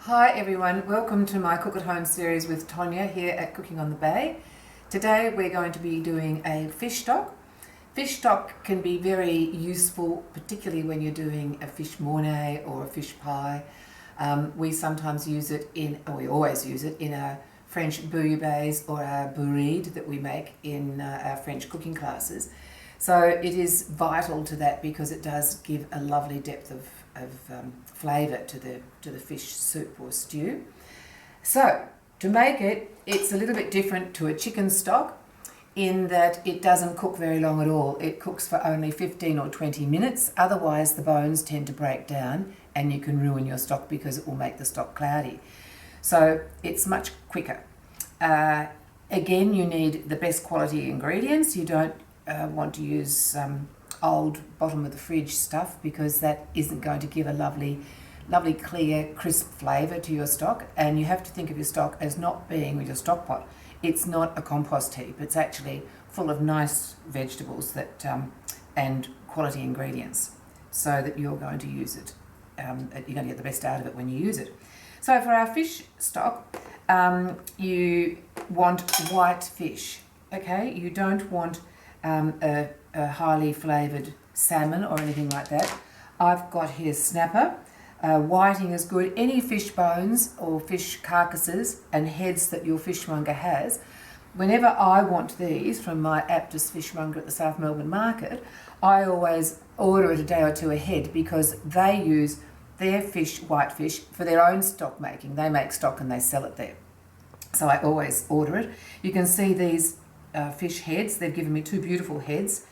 Hi everyone, welcome to my Cook at Home series with Tonya here at Cooking on the Bay. Today we're going to be doing a fish stock. Fish stock can be very useful, particularly when you're doing a fish mornay or a fish pie. We sometimes use it we always use it in our French bouillabaisse or our bourride that we make in our French cooking classes. So it is vital to that because it does give a lovely depth of flavour to the fish soup or stew. So to make it, it's a little bit different to a chicken stock in that it doesn't cook very long at all. It cooks for only 15 or 20 minutes, otherwise the bones tend to break down and you can ruin your stock because it will make the stock cloudy. So it's much quicker. Again, you need the best quality ingredients. You don't want to use old bottom of the fridge stuff because that isn't going to give a lovely clear crisp flavour to your stock. And you have to think of your stock as not being with your stock pot. It's not a compost heap. It's actually full of nice vegetables that and quality ingredients, so that you're going to use it. You're going to get the best out of it when you use it. So for our fish stock, you want white fish. Okay, you don't want a highly flavoured salmon or anything like that. I've got here snapper. Whiting is good. Any fish bones or fish carcasses and heads that your fishmonger has, whenever I want these from my Aptus fishmonger at the South Melbourne market, I always order it a day or two ahead because they use their fish, white fish, for their own stock making. They make stock and they sell it there. So I always order it. You can see these fish heads. They've given me two beautiful heads.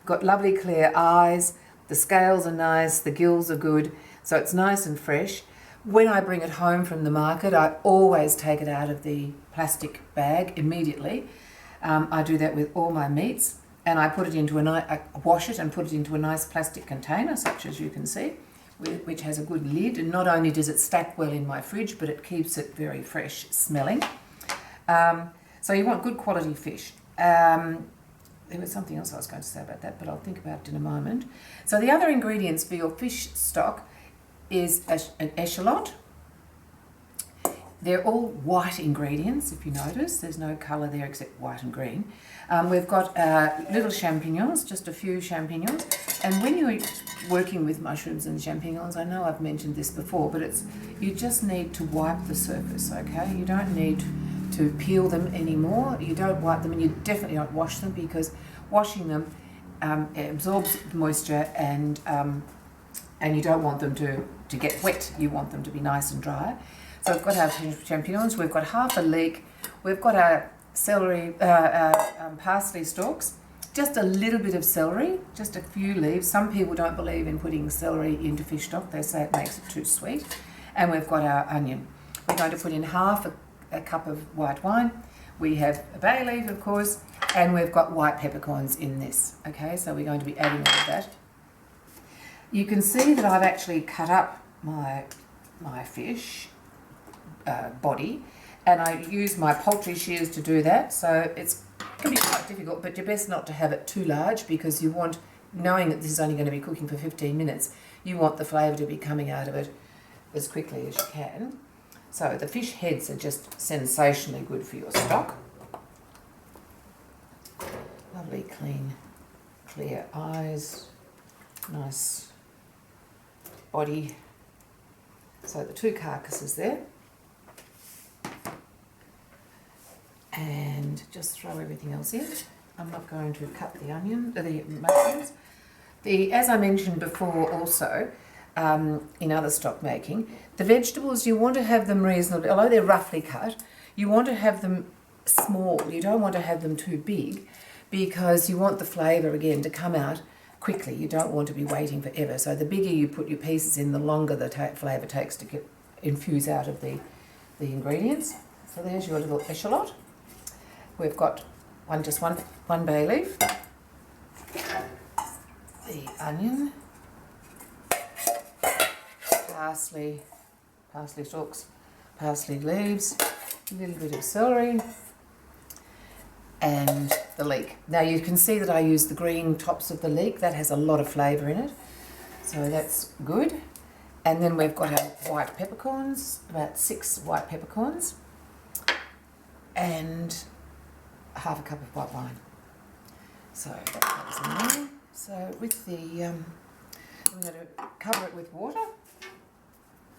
Got lovely clear eyes. The scales are nice. The gills are good. So it's nice and fresh. When I bring it home from the market, I always take it out of the plastic bag immediately. I do that with all my meats, and I put it into I wash it and put it into a nice plastic container, such as you can see, which has a good lid. And not only does it stack well in my fridge, but it keeps it very fresh smelling. So you want good quality fish. There was something else I was going to say about that, but I'll think about it in a moment. So the other ingredients for your fish stock is an echalot. They're all white ingredients, if you notice. There's no colour there except white and green. We've got little champignons, just a few champignons. And when you're working with mushrooms and champignons, I know I've mentioned this before, but you just need to wipe the surface, okay? You don't need to peel them anymore. You don't wipe them, and you definitely don't wash them because washing them absorbs moisture and you don't want them to get wet. You want them to be nice and dry. So we've got our champignons, we've got half a leek, we've got our celery, parsley stalks, just a little bit of celery, just a few leaves. Some people don't believe in putting celery into fish stock. They say it makes it too sweet. And we've got our onion. We're going to put in half a cup of white wine. We have a bay leaf, of course, and we've got white peppercorns in this. Okay, so we're going to be adding all of that. You can see that I've actually cut up my fish body, and I use my poultry shears to do that. So it can be quite difficult, but you're best not to have it too large because you want, knowing that this is only going to be cooking for 15 minutes, you want the flavour to be coming out of it as quickly as you can. So the fish heads are just sensationally good for your stock. Lovely, clean, clear eyes, nice body. So the two carcasses there. And just throw everything else in. I'm not going to cut the mushrooms. As I mentioned before also, in other stock making, the vegetables, you want to have them reasonably, although they're roughly cut, you want to have them small. You don't want to have them too big because you want the flavour again to come out quickly. You don't want to be waiting forever. So the bigger you put your pieces in, the longer the flavour takes to infuse out of the ingredients. So there's your little echalot. We've got one bay leaf, the onion, parsley stalks, parsley leaves, a little bit of celery, and the leek. Now you can see that I use the green tops of the leek. That has a lot of flavour in it, so that's good. And then we've got our white peppercorns, about 6 white peppercorns, and half a cup of white wine. So that goes in there. So with the, I'm going to cover it with water.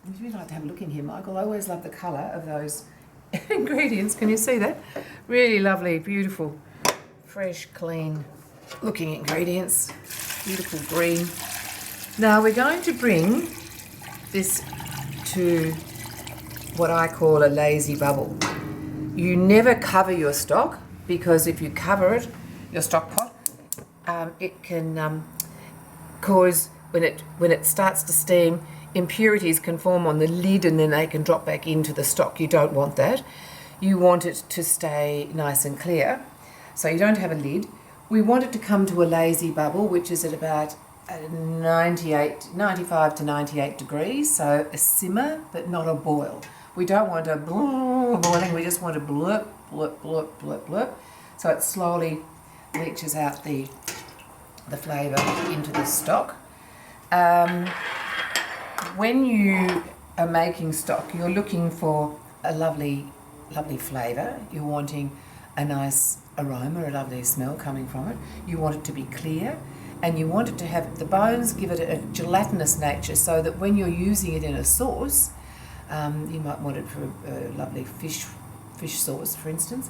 Would you like to have a look in here, Michael? I always love the colour of those ingredients. Can you see that? Really lovely, beautiful, fresh, clean looking ingredients. Beautiful green. Now we're going to bring this to what I call a lazy bubble. You never cover your stock, because if you cover it, your stock pot, it can cause, when it starts to steam, impurities can form on the lid and then they can drop back into the stock. You don't want that. You want it to stay nice and clear. So you don't have a lid. We want it to come to a lazy bubble, which is at about 95 to 98 degrees. So a simmer, but not a boil. We don't want a boiling, we just want a blurp, blurp, blurp, blurp, blurp. So it slowly leaches out the flavour into the stock. When you are making stock, you're looking for a lovely, lovely flavour. You're wanting a nice aroma, a lovely smell coming from it. You want it to be clear, and you want it to have the bones, give it a gelatinous nature, so that when you're using it in a sauce, you might want it for a lovely fish sauce, for instance.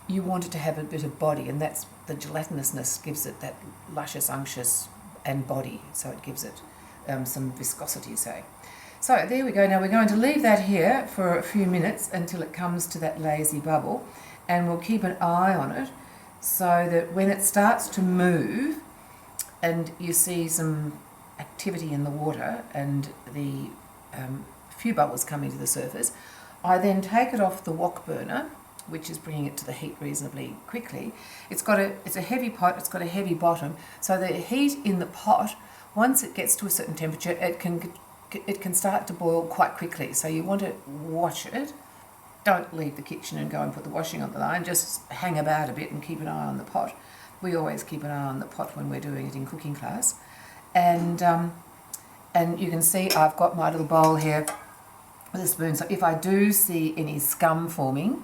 You want it to have a bit of body, and that's the gelatinousness gives it that luscious, unctuous, and body. So it gives it some viscosity, say. So there we go. Now we're going to leave that here for a few minutes until it comes to that lazy bubble, and we'll keep an eye on it so that when it starts to move and you see some activity in the water and the few bubbles coming to the surface, I then take it off the wok burner, which is bringing it to the heat reasonably quickly. It's a heavy pot, it's got a heavy bottom, so the heat in the pot, once it gets to a certain temperature, it can start to boil quite quickly. So you want to watch it. Don't leave the kitchen and go and put the washing on the line. Just hang about a bit and keep an eye on the pot. We always keep an eye on the pot when we're doing it in cooking class. And you can see I've got my little bowl here with a spoon. So if I do see any scum forming,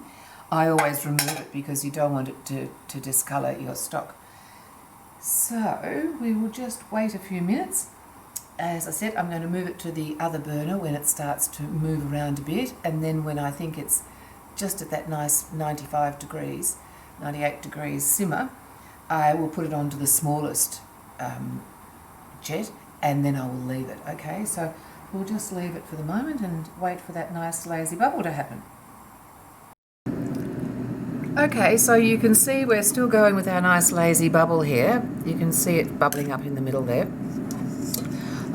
I always remove it, because you don't want it to discolour your stock. So we will just wait a few minutes. As I said, I'm going to move it to the other burner when it starts to move around a bit, and then when I think it's just at that nice 95 degrees, 98 degrees simmer, I will put it onto the smallest jet, and then I will leave it. Okay, so we'll just leave it for the moment and wait for that nice lazy bubble to happen. Okay, so you can see we're still going with our nice lazy bubble here. You can see it bubbling up in the middle there.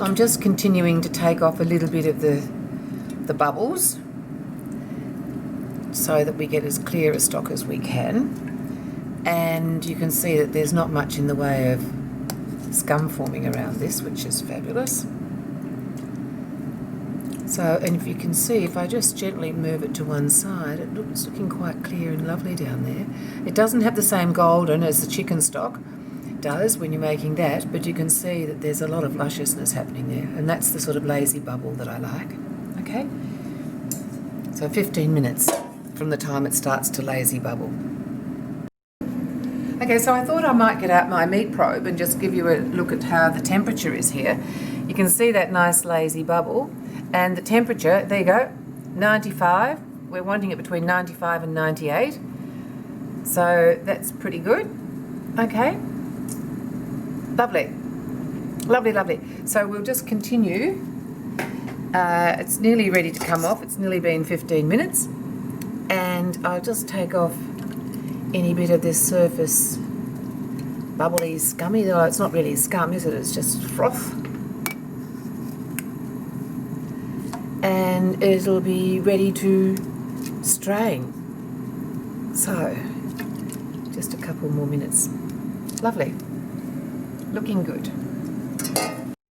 I'm just continuing to take off a little bit of the bubbles so that we get as clear a stock as we can. And you can see that there's not much in the way of scum forming around this, which is fabulous. So, and if you can see, if I just gently move it to one side, it's looking quite clear and lovely down there. It doesn't have the same golden as the chicken stock does when you're making that, but you can see that there's a lot of lusciousness happening there, and that's the sort of lazy bubble that I like. Okay, so 15 minutes from the time it starts to lazy bubble. Okay, so I thought I might get out my meat probe and just give you a look at how the temperature is here. You can see that nice lazy bubble, and the temperature, there you go, 95. We're wanting it between 95 and 98. So that's pretty good. Okay. Lovely. Lovely, lovely. So we'll just continue. It's nearly ready to come off. It's nearly been 15 minutes. And I'll just take off any bit of this surface bubbly, scummy, though it's not really scum, is it? It's just froth. And it'll be ready to strain. So, just a couple more minutes. Lovely. Looking good.